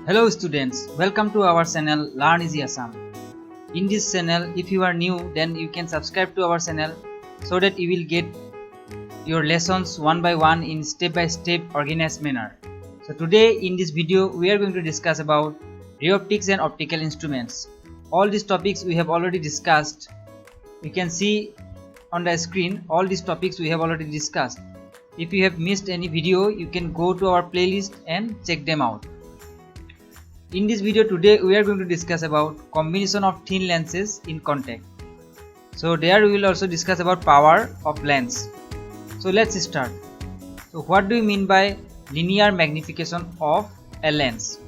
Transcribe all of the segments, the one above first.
Hello students, welcome to our channel Learn Easy Assam. In this channel, if you are new, then you can subscribe to our channel so that you will get your lessons one by one in step-by-step organized manner. So today in this video, we are going to discuss about ray optics and optical instruments. All these topics we have already discussed. You can see on the screen all these topics we have already discussed. If you have missed any video, you can go to our playlist and check them out. In this video today we are going to discuss about combination of thin lenses in contact. So there we will also discuss about power of lens. So let's start. So what do you mean by linear magnification of a lens?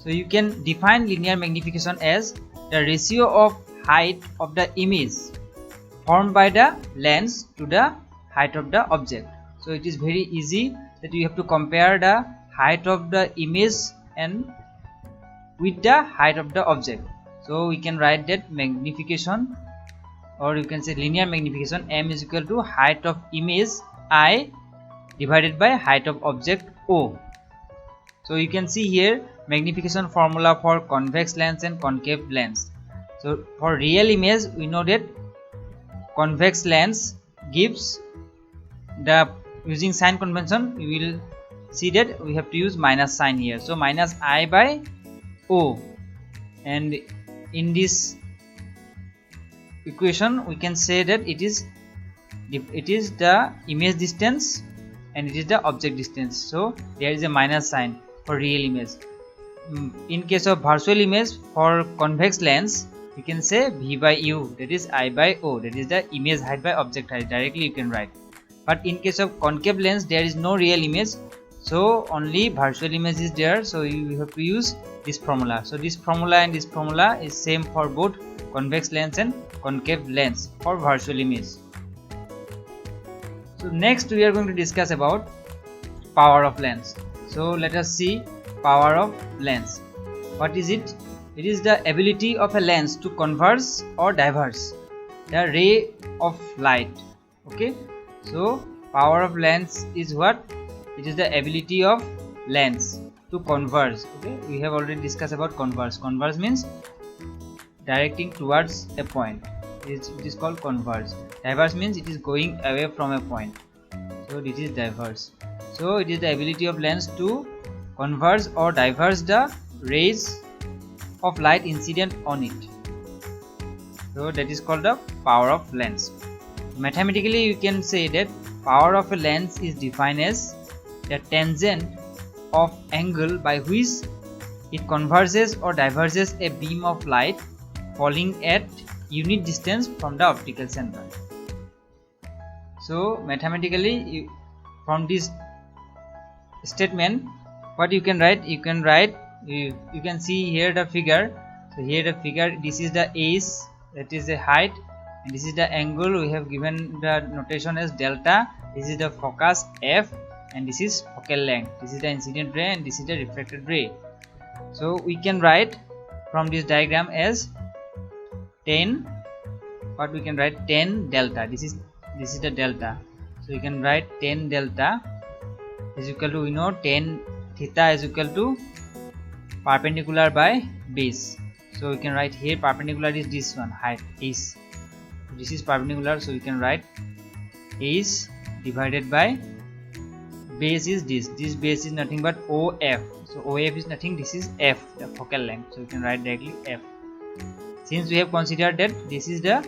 So you can define linear magnification as the ratio of height of the image formed by the lens to the height of the object. So it is very easy that you have to compare the height of the image and with the height of the object. So we can write that magnification, or you can say linear magnification, m is equal to height of image I divided by height of object O. So you can see here magnification formula for convex lens and concave lens. So for real image we know that convex lens gives the, using sign convention we will see that we have to use minus sign here. So minus I by O, and in this equation we can say that it is the image distance and it is the object distance. So there is a minus sign for real image. In case of virtual image for convex lens we can say V by U, that is I by O, that is the image height by object height, directly you can write. But in case of concave lens there is no real image, so only virtual image is there, so you have to use this formula. So this formula and this formula is same for both convex lens and concave lens for virtual image. So next we are going to discuss about power of lens. So let us see power of lens. What is it? It is the ability of a lens to converge or diverge the ray of light. Okay, so power of lens is what? It is the ability of lens to converge. Okay, we have already discussed about converge. Converge means directing towards a point. It is called converge. Diverge means it is going away from a point. So this is diverge. So it is the ability of lens to converge or diverge the rays of light incident on it. So that is called the power of lens. Mathematically you can say that power of a lens is defined as the tangent of angle by which it converges or diverges a beam of light falling at unit distance from the optical center. So mathematically from this statement what you can write, you can see here the figure. So here the figure, this is the H, that is the height, and this is the angle. We have given the notation as delta. This is the focus F, and this is focal length. This is the incident ray and this is the refracted ray. So we can write from this diagram as 10, what we can write, 10 delta. This is the delta. So you can write 10 delta is equal to, we know 10 theta is equal to perpendicular by base. So we can write here perpendicular is this one, height is, this is perpendicular, so we can write is divided by base is this base is nothing but OF. So OF is nothing, this is F, the focal length, so you can write directly F. Since we have considered that this is the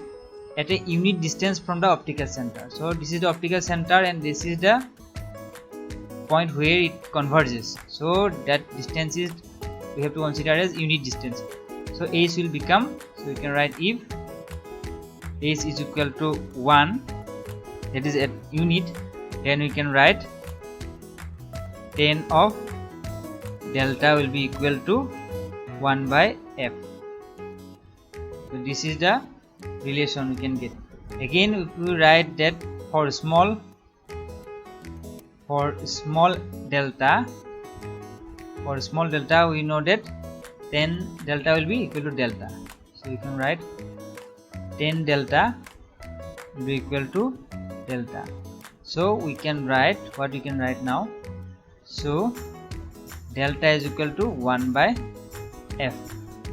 at a unit distance from the optical center, so this is the optical center and this is the point where it converges, so that distance is, we have to consider as unit distance. So H will become, so we can write if H is equal to 1, that is at unit, then we can write 10 of delta will be equal to 1 by F. So this is the relation we can get. Again if we write that for small delta, we know that 10 delta will be equal to delta. So you can write 10 delta will be equal to delta. So we can write what we can write now. So delta is equal to 1 by f.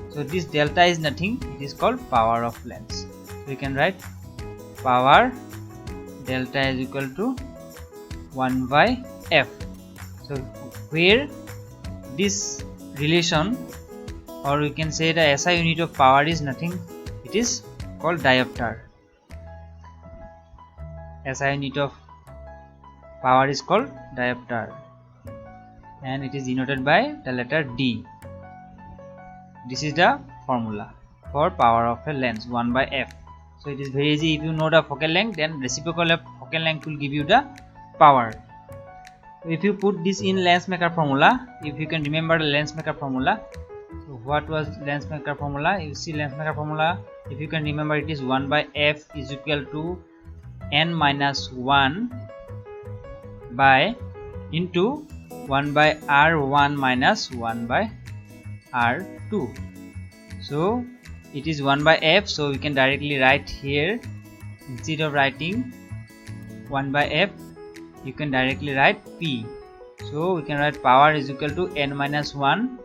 So this delta is nothing, it is called power of lens. So we can write power delta is equal to 1 by f. So where this relation, or we can say the SI unit of power is nothing, it is called diopter. SI unit of power is called diopter, and it is denoted by the letter D. This is the formula for power of a lens, 1 by f. So it is very easy. If you know the focal length, then reciprocal of focal length will give you the power. If you put this in lens maker formula, if you can remember the lens maker formula, so what was lens maker formula? You see lens maker formula, if you can remember, it is 1 by f is equal to n minus 1 by into 1 by r1 minus 1 by r2. So it is 1 by f, so we can directly write here, instead of writing 1 by f, you can directly write p. So we can write power is equal to n minus 1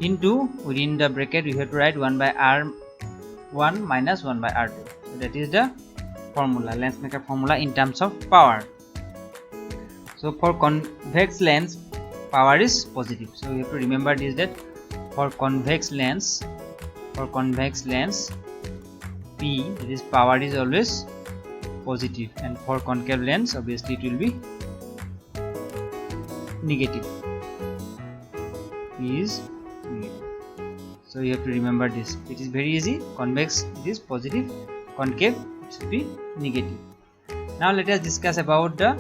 into, within the bracket we have to write 1 by r1 minus 1 by r2. So that is the formula, lens maker formula in terms of power. So for convex lens, power is positive. So you have to remember this, that for convex lens, P, that is power is always positive, and for concave lens obviously it will be negative. Is negative. So you have to remember this. It is very easy. Convex it is positive, concave it should be negative. Now let us discuss about the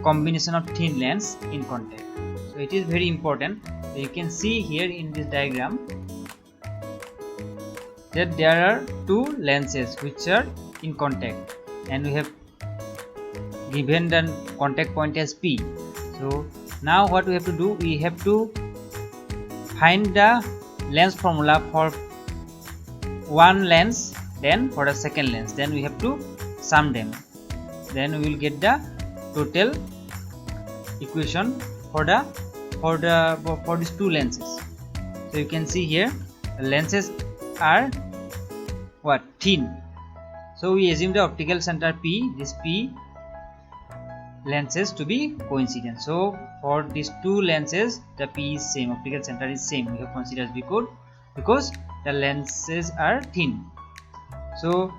combination of thin lens in contact. So it is very important. So you can see here in this diagram that there are two lenses which are in contact, and we have given the contact point as P. So now what we have to do, we have to find the lens formula for one lens, then for the second lens, then we have to sum them, then we will get the total equation for these two lenses. So you can see here the lenses are what, thin. So we assume the optical center P, this P lenses to be coincident. So for these two lenses the P is same, optical center is same, we have considered because the lenses are thin. So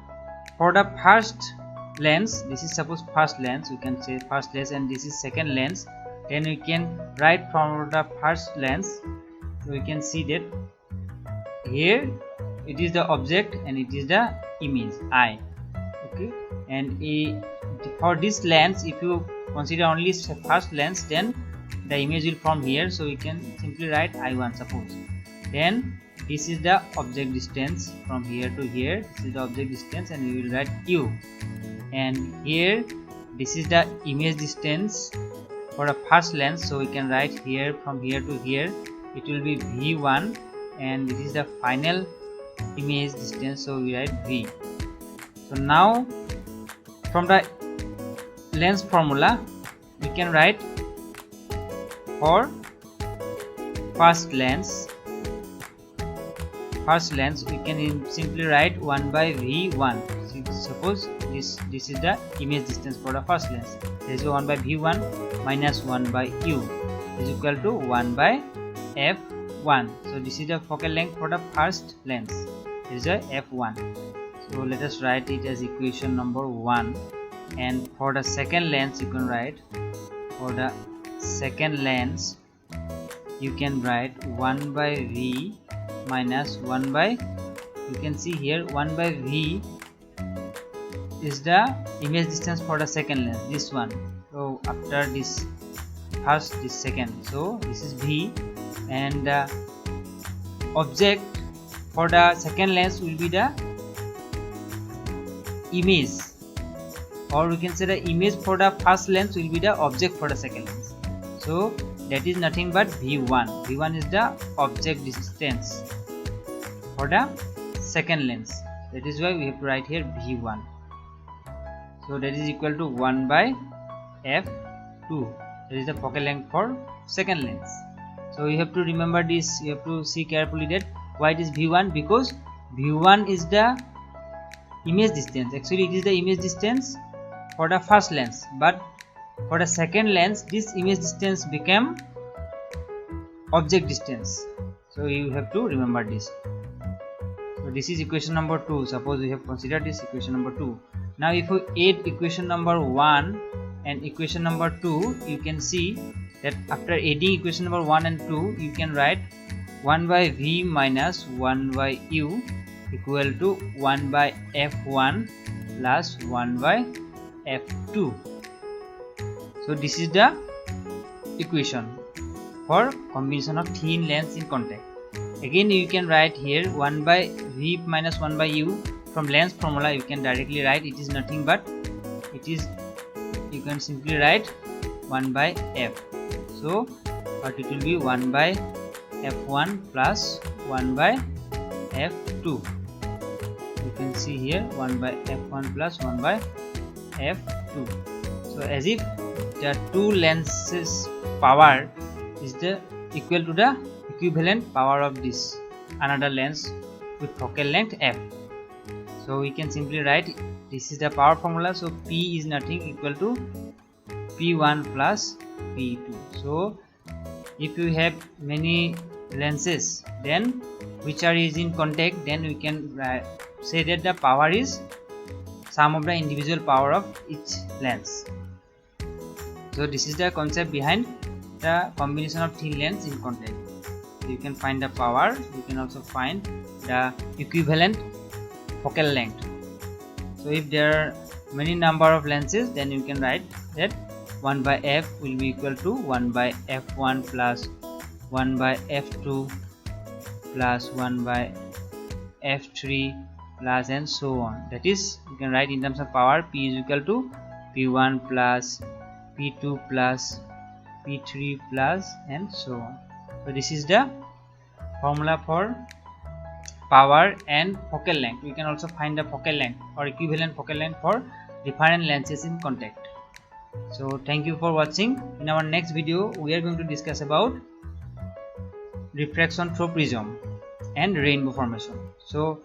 for the first lens, this is suppose first lens, we can say first lens, and this is second lens, then we can write from the first lens. So we can see that here it is the object and it is the image I. Okay, and for this lens, if you consider only first lens, then the image will from here, so we can simply write I1 suppose. Then this is the object distance from here to here, this is the object distance, and we will write U. And here this is the image distance for a first lens, so we can write here from here to here it will be V1, and this is the final image distance, so we write V. So now from the lens formula we can write for first lens we can simply write 1 by V1. Suppose this is the image distance for the first lens, there is 1 by V1 minus 1 by U is equal to 1 by F1. So this is the focal length for the first lens, it is a F1. So let us write it as equation number 1. And for the second lens you can write, for the second lens you can write 1 by V minus 1 by, you can see here 1 by V is the image distance for the second lens, this one. So after this first, this second, so this is V, and the object for the second lens will be the image, or we can say the image for the first lens will be the object for the second lens. So that is nothing but V1. V1 is the object distance for the second lens, that is why we have to write here V1. So that is equal to 1 by F2, that is the focal length for second lens. So you have to remember this, you have to see carefully that why it is v1, because v1 is the image distance. Actually it is the image distance for the first lens, but for the second lens this image distance became object distance. So you have to remember this. So this is equation number 2. Suppose we have considered this equation number 2. Now if we add equation number 1 and equation number 2, you can see that after adding equation number 1 and 2, you can write 1 by v minus 1 by u equal to 1 by f1 plus 1 by f2. So this is the equation for combination of thin lens in contact. Again you can write here 1 by v minus 1 by u. From lens formula you can directly write, it is nothing but it is, you can simply write 1 by f. So but it will be 1 by f1 plus 1 by f2. You can see here 1 by f1 plus 1 by f2. So as if the two lenses power is the equal to the equivalent power of this another lens with focal length f. So we can simply write, this is the power formula, so P is nothing equal to P1 plus P2. So if you have many lenses then which are is in contact, then we can say that the power is sum of the individual power of each lens. So this is the concept behind the combination of thin lens in contact. You can find the power, you can also find the equivalent focal length. So if there are many number of lenses, then you can write that 1 by f will be equal to 1 by f1 plus 1 by f2 plus 1 by f3 plus and so on. That is, you can write in terms of power, P is equal to P1 plus P2 plus P3 plus and so on. So this is the formula for power and focal length. We can also find the focal length or equivalent focal length for different lenses in contact. So thank you for watching. In our next video we are going to discuss about refraction through prism and rainbow formation. So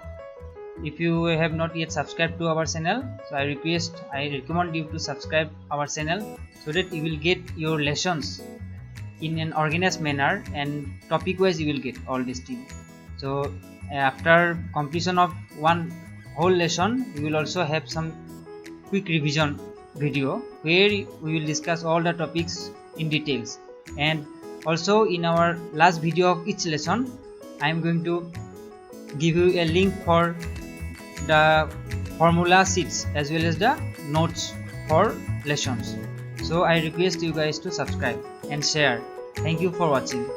if you have not yet subscribed to our channel, so I recommend you to subscribe our channel so that you will get your lessons in an organized manner and topic wise you will get all these things. So after completion of one whole lesson, we will also have some quick revision video where we will discuss all the topics in details. And also in our last video of each lesson, I am going to give you a link for the formula sheets as well as the notes for lessons. So I request you guys to subscribe and share. Thank you for watching.